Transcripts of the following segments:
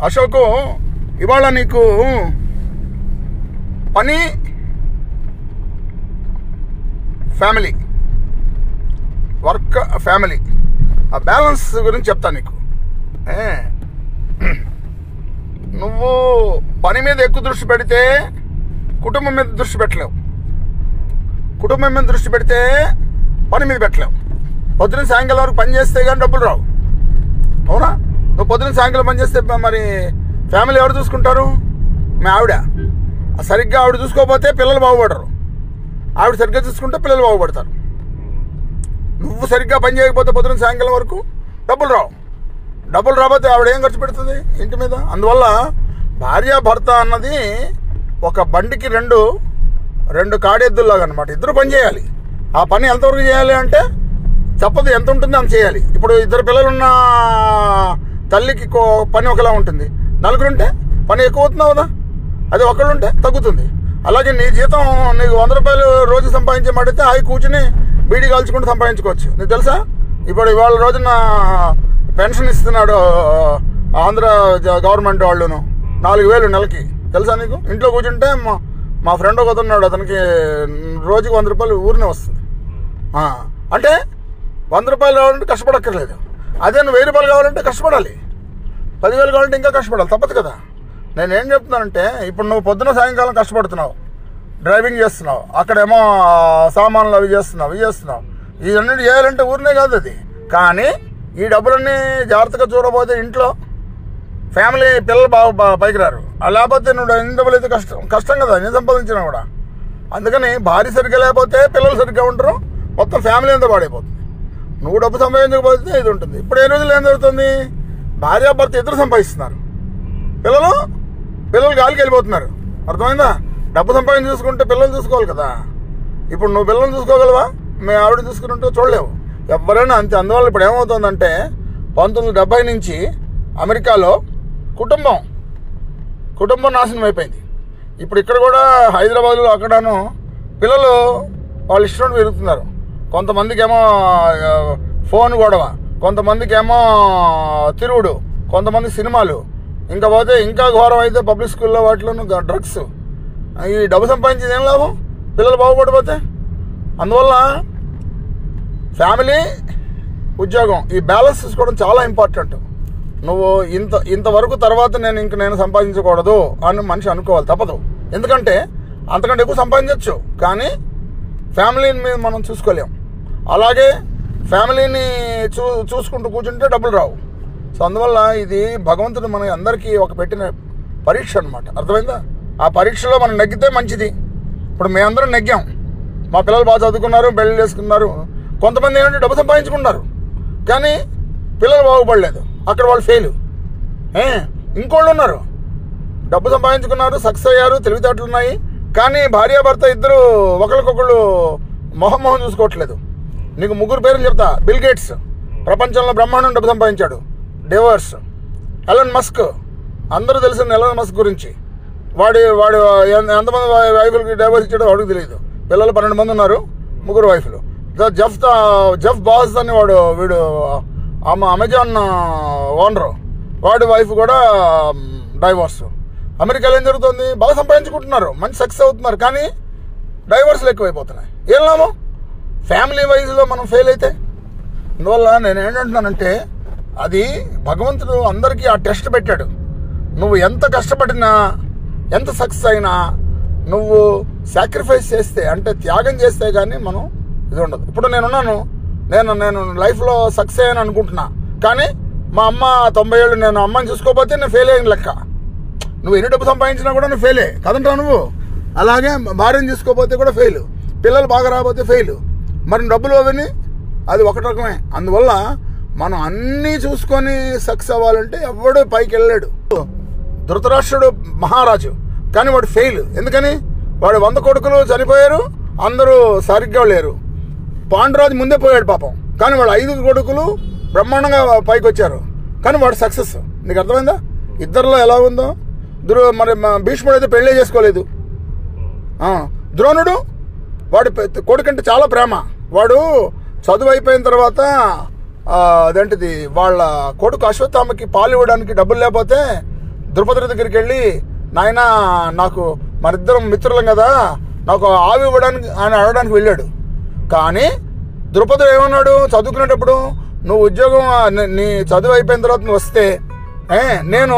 అశోకు, ఇవాళ నీకు పని ఫ్యామిలీ, వర్క్ ఫ్యామిలీ, ఆ బ్యాలెన్స్ గురించి చెప్తా నీకు. నువ్వు పని మీద ఎక్కువ దృష్టి పెడితే కుటుంబం మీద దృష్టి పెట్టలేవు, కుటుంబం మీద దృష్టి పెడితే పని మీద పెట్టలేవు. పొద్దున సాయంకాలం వరకు పని చేస్తే కానీ డబ్బులు రావు, అవునా? నువ్వు పొద్దున సాయంకాలం పని చేస్తే మరి ఫ్యామిలీ ఎవరు చూసుకుంటారు? మీ ఆవిడ. సరిగ్గా ఆవిడ చూసుకోకపోతే పిల్లలు బాగుపడరు, ఆవిడ సరిగ్గా చూసుకుంటే పిల్లలు బాగుపడతారు. నువ్వు సరిగ్గా పని చేయకపోతే పొద్దున సాయంకాలం వరకు డబ్బులు రావు. డబ్బులు రాకపోతే ఆవిడ ఏం ఖర్చు పెడుతుంది ఇంటి మీద? అందువల్ల భార్య భర్త అన్నది ఒక బండికి రెండు కాడెద్దుల్లాగా అనమాట. ఇద్దరు పని చేయాలి. ఆ పని ఎంతవరకు చేయాలి అంటే చెప్పదు, ఎంత ఉంటుంది అంత చేయాలి. ఇప్పుడు ఇద్దరు పిల్లలున్న తల్లికి పని ఒకలా ఉంటుంది, నలుగురుంటే పని ఎక్కువ అవుతున్నావు కదా, అది ఒకళ్ళు ఉంటే తగ్గుతుంది. అలాగే నీ జీతం నీకు 100 రూపాయలు రోజు సంపాదించమంటే అవి కూర్చుని బీడీ కాల్చుకుంటూ సంపాదించుకోవచ్చు. నీకు తెలుసా? ఇప్పుడు ఇవాళ రోజున పెన్షన్ ఇస్తున్నాడు ఆంధ్ర గవర్నమెంట్ వాళ్ళును, 4000 నెలకి. తెలుసా నీకు? ఇంట్లో కూర్చుంటే మా ఫ్రెండ్ ఒక ఉన్నాడు, అతనికి రోజుకి 100 రూపాయలు ఊరినే వస్తుంది. అంటే 100 రూపాయలు కావాలంటే కష్టపడక్కర్లేదు. అదే నువ్వు 1000 రూపాయలు కావాలంటే కష్టపడాలి, 10,000 కావాలంటే ఇంకా కష్టపడాలి, తప్పదు కదా. నేనేం చెప్తున్నానంటే, ఇప్పుడు నువ్వు పొద్దున సాయంకాలం కష్టపడుతున్నావు, డ్రైవింగ్ చేస్తున్నావు, అక్కడేమో సామాన్లు అవి చేస్తున్నావు, ఇవన్నీ చేయాలంటే ఊరినే కాదు అది. కానీ ఈ డబ్బులన్నీ జాగ్రత్తగా చూడబోతే ఇంట్లో ఫ్యామిలీ పిల్లలు బాగా పైకి రారు. లేకపోతే నువ్వు ఎన్ని డబ్బులు అయితే కష్టం కదా నేను సంపాదించినా కూడా. అందుకని భార్య సరిగ్గా లేకపోతే పిల్లలు సరిగ్గా ఉంటారు, మొత్తం ఫ్యామిలీ అంతా పాడైపోతుంది. నువ్వు డబ్బు సంపాదించకపోతే ఇది ఉంటుంది. ఇప్పుడు ఏ రోజులు ఏం జరుగుతుంది? భార్యాభర్త ఇద్దరు సంపాదిస్తున్నారు, పిల్లలు గాలికి వెళ్ళిపోతున్నారు. అర్థమైందా? డబ్బు సంపాదించి చూసుకుంటే పిల్లలు చూసుకోవాలి కదా. ఇప్పుడు నువ్వు పిల్లలు చూసుకోగలవా? మీ ఆవిడ చూసుకుంటే చూడలేవు, ఎవరైనా అంతే. అందువల్ల ఇప్పుడు ఏమవుతుందంటే 1970 నుంచి అమెరికాలో కుటుంబం నాశనం అయిపోయింది. ఇప్పుడు ఇక్కడ కూడా హైదరాబాద్లో అక్కడను పిల్లలు వాళ్ళు ఇష్టం పెరుగుతున్నారు. కొంతమందికి ఏమో ఫోన్ గొడవ, కొంతమందికి ఏమో తిరుగుడు, కొంతమంది సినిమాలు, ఇంకా పోతే ఇంకా ఘోరం అయితే పబ్లిక్ స్కూల్లో వాటిలోనూ డ్రగ్స్. ఈ డబ్బు సంపాదించేది ఏం లాభం పిల్లలు బాగుపడిపోతే? అందువల్ల ఫ్యామిలీ, ఉద్యోగం, ఈ బ్యాలెన్స్ చూసుకోవడం చాలా ఇంపార్టెంట్. నువ్వు ఇంతవరకు తర్వాత నేను సంపాదించకూడదు అని మనిషి అనుకోవాలి, తప్పదు. ఎందుకంటే అంతకంటే ఎక్కువ సంపాదించవచ్చు, కానీ ఫ్యామిలీని మీద మనం చూసుకోలేం. అలాగే ఫ్యామిలీని చూసుకుంటూ కూర్చుంటే డబ్బులు రావు. సో అందువల్ల ఇది భగవంతుడు మన అందరికీ ఒక పెట్టిన పరీక్ష అనమాట. అర్థమైందా? ఆ పరీక్షలో మనం నెగ్గితే మంచిది. ఇప్పుడు మేమందరం నెగ్గాం, మా పిల్లలు బాగా చదువుకున్నారు, పెళ్లి చేసుకున్నారు. కొంతమంది ఏంటంటే డబ్బు సంపాదించుకున్నారు కానీ పిల్లలు బాగుపడలేదు, అక్కడ వాళ్ళు ఫెయిల్. ఇంకోళ్ళు ఉన్నారు, డబ్బు సంపాదించుకున్నారు, సక్సెస్ అయ్యారు, తెలివితేటలు ఉన్నాయి, కానీ భార్యాభర్త ఇద్దరు ఒకరికొకళ్ళు మొహం చూసుకోవట్లేదు. నీకు 3 పేర్లు చెప్తా. బిల్ గేట్స్ ప్రపంచంలో బ్రహ్మాండం డబ్బు సంపాదించాడు, డివోర్స్. ఎలన్ మస్క్, అందరూ తెలిసిన ఎలన్ మస్క్ గురించి. వాడు ఎంతమంది వైఫ్లకి డైవర్స్ ఇచ్చాడో వాడికి తెలియదు. పిల్లలు 12 మంది ఉన్నారు, 3 వైఫ్లు. జెఫ్ బాజ్ అని వీడు అమెజాన్ ఓనరు, వాడి వైఫ్ కూడా డైవర్స్. అమెరికాలో ఏం జరుగుతుంది? బాగా సంపాదించుకుంటున్నారు, మంచి సక్సెస్ అవుతున్నారు, కానీ డైవర్స్లు ఎక్కువైపోతున్నాయి. ఏం లాభం? ఫ్యామిలీ వైజ్లో మనం ఫెయిల్ అయితే. అందువల్ల నేను ఏంటంటున్నానంటే, అది భగవంతుడు అందరికీ ఆ టెస్ట్ పెట్టాడు. నువ్వు ఎంత కష్టపడినా, ఎంత సక్సెస్ అయినా, నువ్వు సాక్రిఫైస్ చేస్తే, అంటే త్యాగం చేస్తే కానీ మనం ఇది ఉండదు. ఇప్పుడు నేను లైఫ్లో సక్సెస్ అయ్యాను అనుకుంటున్నా, కానీ మా అమ్మ 90 ఏళ్ళు, నేను అమ్మని చూసుకోకపోతే నేను ఫెయిల్ అయ్యాను లెక్క. నువ్వు ఎన్ని డబ్బు సంపాదించినా కూడా నువ్వు ఫెయిలే కదంటావు నువ్వు. అలాగే భార్యను చూసుకోకపోతే కూడా ఫెయిల్, పిల్లలు బాగా రాకపోతే ఫెయిల్, మరి డబ్బులు అవన్నీ అది ఒక రకమే. అందువల్ల మనం అన్నీ చూసుకొని సక్సెస్ అవ్వాలంటే ఎవడు పైకి వెళ్ళాడు. ధృతరాష్ట్రుడు మహారాజు, కానీ వాడు ఫెయిల్. ఎందుకని? వాడు 100 కొడుకులు చనిపోయారు, అందరూ సరిగ్గా లేరు. పాండురాజు ముందే పోయాడు పాపం, కానీ వాడు 5 కొడుకులు బ్రహ్మాండంగా పైకి వచ్చారు, కానీ వాడు సక్సెస్. నీకు అర్థమైందా? ఇద్దరిలో ఎలా ఉందో. మరి భీష్ముడు అయితే పెళ్ళే చేసుకోలేదు. ద్రోణుడు, వాడి కొడుకంటే చాలా ప్రేమ. వాడు చదువు అయిపోయిన తర్వాత అదేంటిది వాళ్ళ కొడుకు అశ్వత్థామకి పాలు ఇవ్వడానికి డబ్బులు లేకపోతే ద్రుపదుడి దగ్గరికి వెళ్ళి, నాయన నాకు మరిద్దరం మిత్రులం కదా, నాకు ఆవి ఇవ్వడానికి ఆయన అడగడానికి వెళ్ళాడు. కానీ ద్రుపదుడు ఏమన్నాడు చదువుకునేటప్పుడు, నువ్వు ఉద్యోగం నీ చదువు అయిపోయిన తర్వాత నువ్వు వస్తే నేను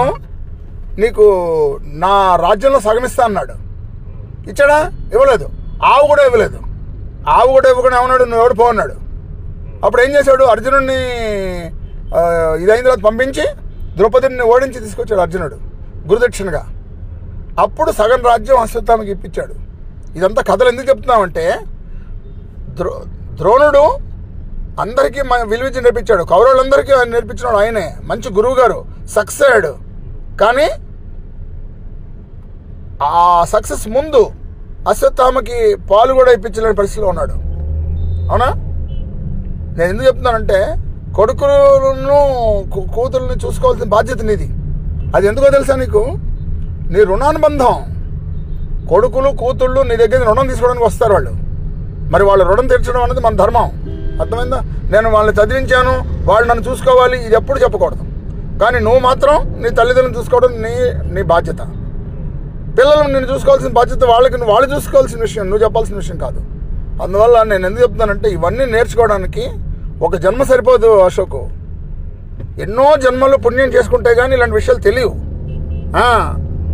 నీకు నా రాజ్యంలో సగమిస్తా అన్నాడు. ఇచ్చాడా? ఇవ్వలేదు. ఆవు కూడా ఇవ్వలేదు. ఆవు కూడా ఇవ్వకుండా ఏమన్నాడు, నువ్వు ఎవడు పోన్నాడు. అప్పుడు ఏం చేశాడు, అర్జునుడిని ఇదైన తర్వాత పంపించి ద్రౌపదిని ఓడించి తీసుకొచ్చాడు అర్జునుడు గురుదక్షిణగా. అప్పుడు సగం రాజ్యం అశ్వత్థామకి ఇప్పించాడు. ఇదంతా కథలు ఎందుకు చెప్తున్నామంటే, ద్రోణుడు అందరికీ విలువిద్య నేర్పించాడు, కౌరవులందరికీ ఆయన నేర్పించినాడు. ఆయనే మంచి గురువు గారు, సక్సెస్ అయ్యాడు. కానీ ఆ సక్సెస్ ముందు అశ్వత్థామకి పాలు కూడా ఇప్పించలేని పరిస్థితిలో ఉన్నాడు. అవునా? నేను ఎందుకు చెప్తున్నానంటే, కొడుకులను కూతుర్ని చూసుకోవాల్సిన బాధ్యత నీది. అది ఎందుకో తెలుసా నీకు? నీ రుణానుబంధం. కొడుకులు కూతుళ్ళు నీ దగ్గర రుణం తీసుకోవడానికి వస్తారు వాళ్ళు. మరి వాళ్ళ రుణం తీర్చడం అనేది మన ధర్మం. అర్థమైందా? నేను వాళ్ళని చదివించాను, వాళ్ళు నన్ను చూసుకోవాలి, ఇది ఎప్పుడు చెప్పకూడదు. కానీ నువ్వు మాత్రం నీ తల్లిదండ్రులను చూసుకోవడం నీ బాధ్యత. పిల్లలను నేను చూసుకోవాల్సిన బాధ్యత వాళ్ళకి, వాళ్ళు చూసుకోవాల్సిన విషయం, నువ్వు చెప్పాల్సిన విషయం కాదు. అందువల్ల నేను ఎందుకు చెప్తానంటే, ఇవన్నీ నేర్చుకోవడానికి ఒక జన్మ సరిపోదు అశోకు. ఎన్నో జన్మలు పుణ్యం చేసుకుంటే కానీ ఇలాంటి విషయాలు తెలియవు.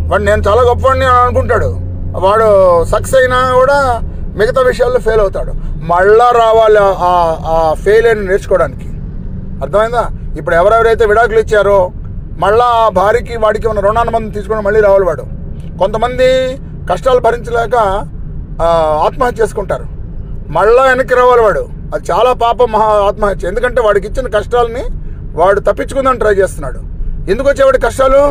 వాడు నేను చాలా గొప్పవాడిని అనుకుంటాడు, వాడు సక్సెస్ అయినా కూడా మిగతా విషయాల్లో ఫెయిల్ అవుతాడు. మళ్ళా రావాలి ఆ ఫెయిల్ అయిన నేర్చుకోవడానికి. అర్థమైందా? ఇప్పుడు ఎవరెవరైతే విడాకులు ఇచ్చారో మళ్ళా ఆ భార్యకి వాడికి ఉన్న రుణానుబంధం తీసుకొని మళ్ళీ రావాలి వాడు. కొంతమంది కష్టాలు భరించలేక ఆత్మహత్య చేసుకుంటారు, మళ్ళా వెనక్కి రావాలి వాడు. అది చాలా పాపం ఆత్మహత్య. ఎందుకంటే వాడికి ఇచ్చిన కష్టాలని వాడు తప్పించుకుందని ట్రై చేస్తున్నాడు. ఎందుకు వచ్చేవాడి కష్టాలు?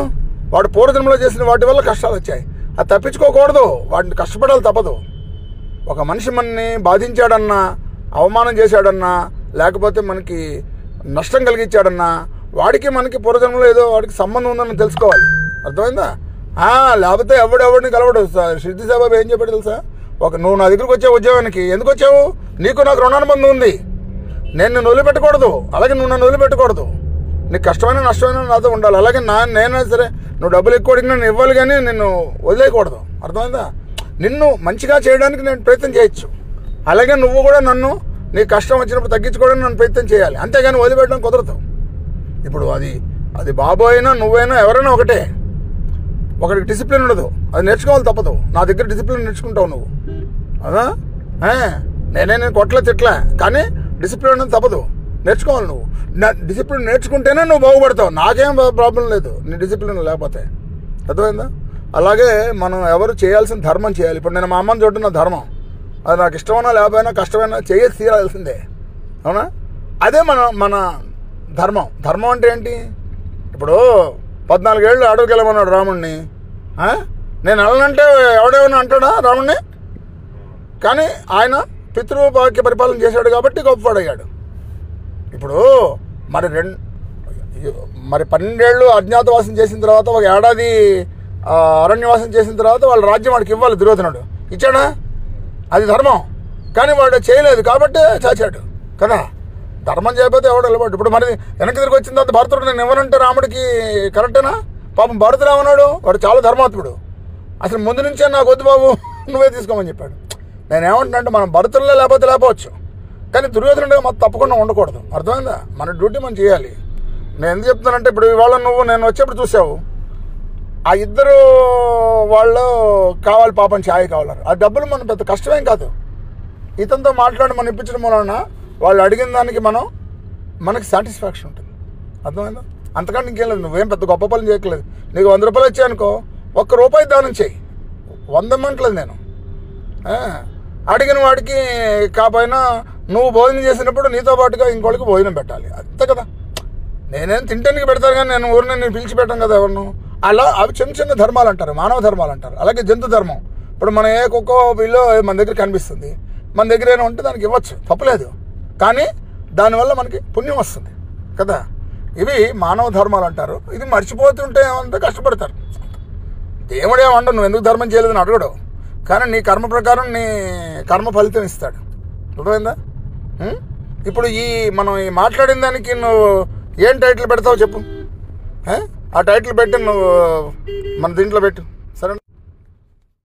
వాడు పూర్వజన్మలో చేసిన వాటి వల్ల కష్టాలు వచ్చాయి. అది తప్పించుకోకూడదు, వాడిని కష్టపడాలి తప్పదు. ఒక మనిషి మనని బాధించాడన్నా, అవమానం చేశాడన్నా, లేకపోతే మనకి నష్టం కలిగించాడన్నా, వాడికి మనకి పూర్వజన్మలో ఏదో వాడికి సంబంధం ఉందని తెలుసుకోవాలి. అర్థమైందా? లేకపోతే ఎవడెవడిని కలవడు. సిద్ధి సాబాబు ఏం చెప్పాడు తెలుసా? నువ్వు నా దగ్గరకు వచ్చే ఉద్యోగానికి ఎందుకు వచ్చావు? నీకు నాకు రుణానుబంధం ఉంది, నేను నిన్ను వదిలిపెట్టకూడదు, అలాగే నువ్వు నన్ను వదిలిపెట్టకూడదు. నీకు కష్టమైన నష్టమైన నాతో ఉండాలి. అలాగే నేనైనా సరే నువ్వు డబ్బులు ఎక్కువ అడిగినా నేను ఇవ్వాలి, కానీ నిన్ను వదిలేయకూడదు. అర్థమైందా? నిన్ను మంచిగా చేయడానికి నేను ప్రయత్నం చేయొచ్చు, అలాగే నువ్వు కూడా నన్ను నీ కష్టం వచ్చినప్పుడు తగ్గించుకోవడానికి నన్ను ప్రయత్నం చేయాలి. అంతేగాని వదిలిపెట్టడం కుదరదు. ఇప్పుడు అది బాబు అయినా నువ్వైనా ఎవరైనా ఒకటే. ఒకరికి డిసిప్లిన్ ఉండదు, అది నేర్చుకోవాలి తప్పదు. నా దగ్గర డిసిప్లిన్ నేర్చుకుంటావు నువ్వు. అదా నేను కొట్ల తిట్లా, కానీ డిసిప్లిన్ అనేది తప్పదు, నేర్చుకోవాలి నువ్వు. డిసిప్లిన్ నేర్చుకుంటేనే నువ్వు బాగుపడతావు. నాకేం ప్రాబ్లం లేదు నీ డిసిప్లిన్ లేకపోతే. అర్థమైందా? అలాగే మనం ఎవరు చేయాల్సిన ధర్మం చేయాలి. ఇప్పుడు నేను మా అమ్మని చూడటం నా ధర్మం. అది నాకు ఇష్టమైనా లేకపోయినా కష్టమైనా చేసి తీరాల్సిందే. అవునా? అదే మన ధర్మం. ధర్మం అంటే ఏంటి? ఇప్పుడు 14 ఏళ్ళు అడవికి వెళ్ళమన్నాడు రాముడిని. నేను వెళ్ళనంటే ఎవడేమన్నా అంటాడా రాముడిని? కానీ ఆయన పితృవాక్య పరిపాలన చేశాడు కాబట్టి గొప్పవాడయ్యాడు. ఇప్పుడు మరి 12 ఏళ్ళు అజ్ఞాతవాసం చేసిన తర్వాత, 1 ఏడాది అరణ్యవాసం చేసిన తర్వాత వాళ్ళ రాజ్యం వాడికి ఇవ్వాలి దుర్యోధనుడు. ఇచ్చాడా? అది ధర్మం. కానీ వాడు చేయలేదు కాబట్టి చాచాడు కదా. ధర్మం చేయకపోతే ఎవడు వెళ్ళబడ్డు. ఇప్పుడు మరి వెనక్కి తిరిగి వచ్చిన తర్వాత భరతుడు నేను ఇవ్వనంటే రాముడికి కరెక్టేనా? పాపం భరతుడు ఏమన్నాడు? వాడు చాలా ధర్మాత్ముడు. అసలు ముందు నుంచే నాకు వద్దు బాబు, నువ్వే తీసుకోమని చెప్పాడు. నేనేమంటున్నా అంటే, మనం భరతుల్లో లేకపోవచ్చు, కానీ దుర్యోధనుడిగా మాకు తప్పకుండా ఉండకూడదు. అర్థమైందా? మన డ్యూటీ మనం చేయాలి. నేను ఎందుకు చెప్తానంటే, ఇప్పుడు ఇవాళ నేను వచ్చేప్పుడు చూసావు, ఆ ఇద్దరు వాళ్ళు కావాలి పాపం, ఛాయ్ కావాలన్నారు. ఆ డబ్బులు మనం పెద్ద కష్టమేం కాదు. ఇతనితో మాట్లాడి మనం ఇప్పించడం వలన వాళ్ళు అడిగిన దానికి మనకి సాటిస్ఫాక్షన్ ఉంటుంది. అర్థమైందా? అంతకంటే ఇంకేం లేదు. నువ్వేం పెద్ద గొప్ప పని చేయట్లేదు. నీకు 100 రూపాయలు వచ్చాయనుకో, ₹1 దానం చేయి. 100 ఇమ్మంటలేదు నేను. అడిగిన వాడికి కాపోయినా నువ్వు భోజనం చేసినప్పుడు నీతో పాటుగా ఇంకోళ్ళకి భోజనం పెట్టాలి. అంతే కదా. నేనేం తింటానికి పెడతాను, కానీ నేను ఊరిని నేను పిలిచి పెట్టాను కదా ఎవరిను. అలా అవి చిన్న చిన్న ధర్మాలు అంటారు, మానవ ధర్మాలు అంటారు. అలాగే జంతు ధర్మం. ఇప్పుడు మన ఏ కుక్కో బిల్లో మన దగ్గర కనిపిస్తుంది, మన దగ్గర ఏమైనా ఉంటే దానికి ఇవ్వచ్చు, తప్పలేదు. కానీ దానివల్ల మనకి పుణ్యం వస్తుంది కదా. ఇవి మానవ ధర్మాలు అంటారు. ఇది మర్చిపోతుంటే ఏమంటే కష్టపడతారు. దేవుడు ఏమంటాడు, నువ్వు ఎందుకు ధర్మం చేయలేదని అడగడు, కానీ నీ కర్మ ప్రకారం నీ కర్మ ఫలితం ఇస్తాడు. అర్థమైందా? ఇప్పుడు మనం మాట్లాడిన దానికి నువ్వు ఏం టైటిల్ పెడతావు చెప్పు? ఆ టైటిల్ పెట్టి నువ్వు మన దీంట్లో పెట్టు.